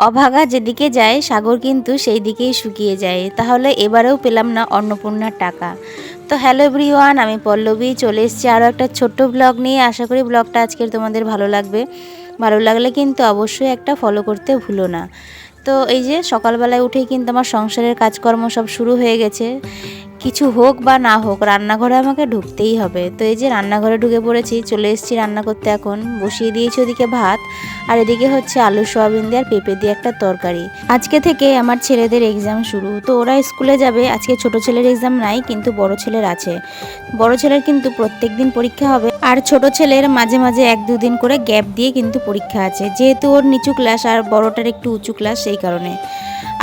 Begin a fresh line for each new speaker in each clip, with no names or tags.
অভাগা যেদিকে যায় সাগর কিন্তু সেই দিকেই শুকিয়ে যায়। তাহলে এবারেও পেলাম না অন্নপূর্ণার টাকা। তো হ্যালো এভরিওয়ান, আমি পল্লবী চলে এসেছি আরও একটা ছোট্ট ব্লগ নিয়ে। আশা করি ব্লগটা আজকের তোমাদের ভালো লাগবে। ভালো লাগলে কিন্তু অবশ্যই একটা ফলো করতে ভুলো না। তো এই যে সকালবেলায় উঠেই কিন্তু আমার সংসারের কাজকর্ম সব শুরু হয়ে গেছে। কিছু হোক বা না হোক রান্নাঘরে আমাকে ঢুকতেই হবে। তো এই যে রান্নাঘরে ঢুকে পড়েছি, চলে এসেছি রান্না করতে। এখন বসিয়ে দিয়েছি ওদিকে ভাত, আর এদিকে হচ্ছে আলু সয়াবিন দিয়ে আর পেঁপে দিয়ে একটা তরকারি। আজকে থেকে আমার ছেলেদের এক্সাম শুরু, তো ওরা স্কুলে যাবে। আজকে ছোট ছেলের এক্সাম নাই, কিন্তু বড় ছেলের আছে। বড় ছেলের কিন্তু প্রত্যেক দিন পরীক্ষা হবে, আর ছোট ছেলের মাঝে মাঝে 1-2 দিন করে গ্যাপ দিয়ে কিন্তু পরীক্ষা আছে, যেহেতু ওর নিচু ক্লাস আর বড়টার একটু উঁচু ক্লাস, সেই কারণে।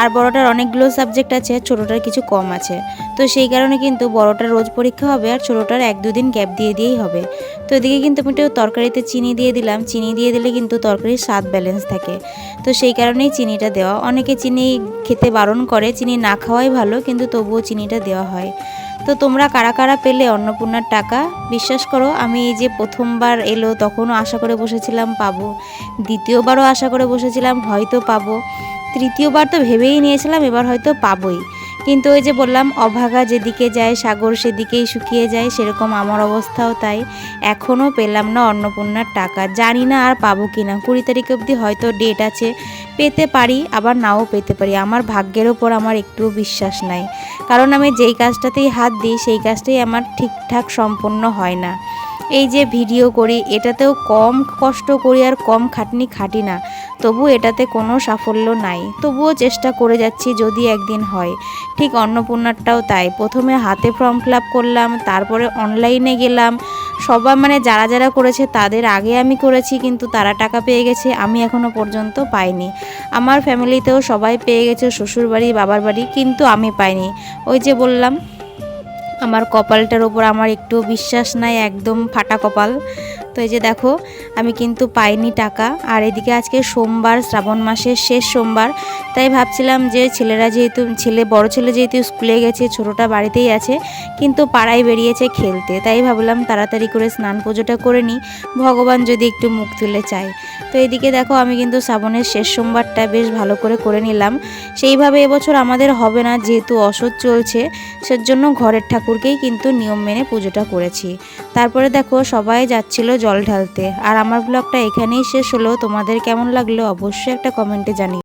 আর বড়টার অনেকগুলো সাবজেক্ট আছে, ছোটোটার কিছু কম আছে। তো সেই কারণে কিন্তু বড়টার রোজ পরীক্ষা হবে, আর ছোটোটার 1-2 দিন গ্যাপ দিয়ে দিয়েই হবে। তো এদিকে কিন্তু আমি একটু তরকারিতে চিনি দিয়ে দিলাম। চিনি দিয়ে দিলে কিন্তু তরকারির স্বাদ ব্যালেন্স থাকে, তো সেই কারণেই চিনিটা দেওয়া। অনেকে চিনি খেতে বারণ করে, চিনি না খাওয়াই ভালো, কিন্তু তবুও চিনিটা দেওয়া হয়। তো তোমরা কারা কারা পেলে অন্নপূর্ণার টাকা? বিশ্বাস করো, আমি এই যে প্রথমবার এলো তখনও আশা করে বসেছিলাম পাবো, দ্বিতীয়বারও আশা করে বসেছিলাম হয়তো পাবো, তৃতীয়বার তো ভেবেই নিয়েছিলাম এবার হয়তো পাবোই। কিন্তু ওই যে বললাম, অভাগা যেদিকে যায় সাগর সেদিকেই শুকিয়ে যায়, সেরকম আমার অবস্থাও তাই। এখনও পেলাম না অন্নপূর্ণার টাকা। জানি না আর পাবো কি না। 20 তারিখ অবধি হয়তো ডেট আছে, পেতে পারি আবার নাও পেতে পারি। আমার ভাগ্যের ওপর আমার একটুও বিশ্বাস নাই, কারণ আমি যেই কাজটাতেই হাত দিই সেই কাজটাই আমার ঠিকঠাক সম্পন্ন হয় না। এই যে ভিডিও করি, এটাতেও কম কষ্ট করি আর কম খাটনি খাটি না, তবু এটাতে কোনো সাফল্য নাই। তবুও চেষ্টা করে যাচ্ছি, যদি একদিন হয়। ঠিক অন্নপূর্ণারটাও তাই। প্রথমে হাতে ফর্ম ফিল আপ করলাম, তারপরে অনলাইনে গেলাম। সবাই মানে যারা যারা করেছে তাদের আগে আমি করেছি, কিন্তু তারা টাকা পেয়ে গেছে, আমি এখনও পর্যন্ত পাইনি। আমার ফ্যামিলিতেও সবাই পেয়ে গেছে, শ্বশুরবাড়ি বাবার বাড়ি, কিন্তু আমি পাইনি। ওই যে বললাম, আমার কপালটার ওপর আমার একটু বিশ্বাস নাই, একদম ফাটা কপাল। তো এই যে দেখো, আমি কিন্তু পাইনি টাকা। আর এদিকে আজকে সোমবার, শ্রাবণ মাসের শেষ সোমবার, তাই ভাবছিলাম যে বড় ছেলে যেহেতু স্কুলে গেছে, ছোটোটা বাড়িতেই আছে, কিন্তু পাড়ায় বেরিয়েছে খেলতে, তাই ভাবলাম তাড়াতাড়ি করে স্নান পুজোটা করে নিই, ভগবান যদি একটু মুখ তুলে চায়। তো এদিকে দেখো, আমি কিন্তু শ্রাবণের শেষ সোমবারটা বেশ ভালো করে নিলাম। সেইভাবে এবছর আমাদের হবে না, যেহেতু অসৎ চলছে, সেজন্য ঘরের ঠাকুরকেই কিন্তু নিয়ম মেনে পুজোটা করেছি। তারপরে দেখো সবাই যাচ্ছিল জল ঢালতে। আর আমার ব্লগটা এখানেই শেষ হলো। তোমাদের কেমন লাগলো অবশ্যই একটা কমেন্টে জানিও।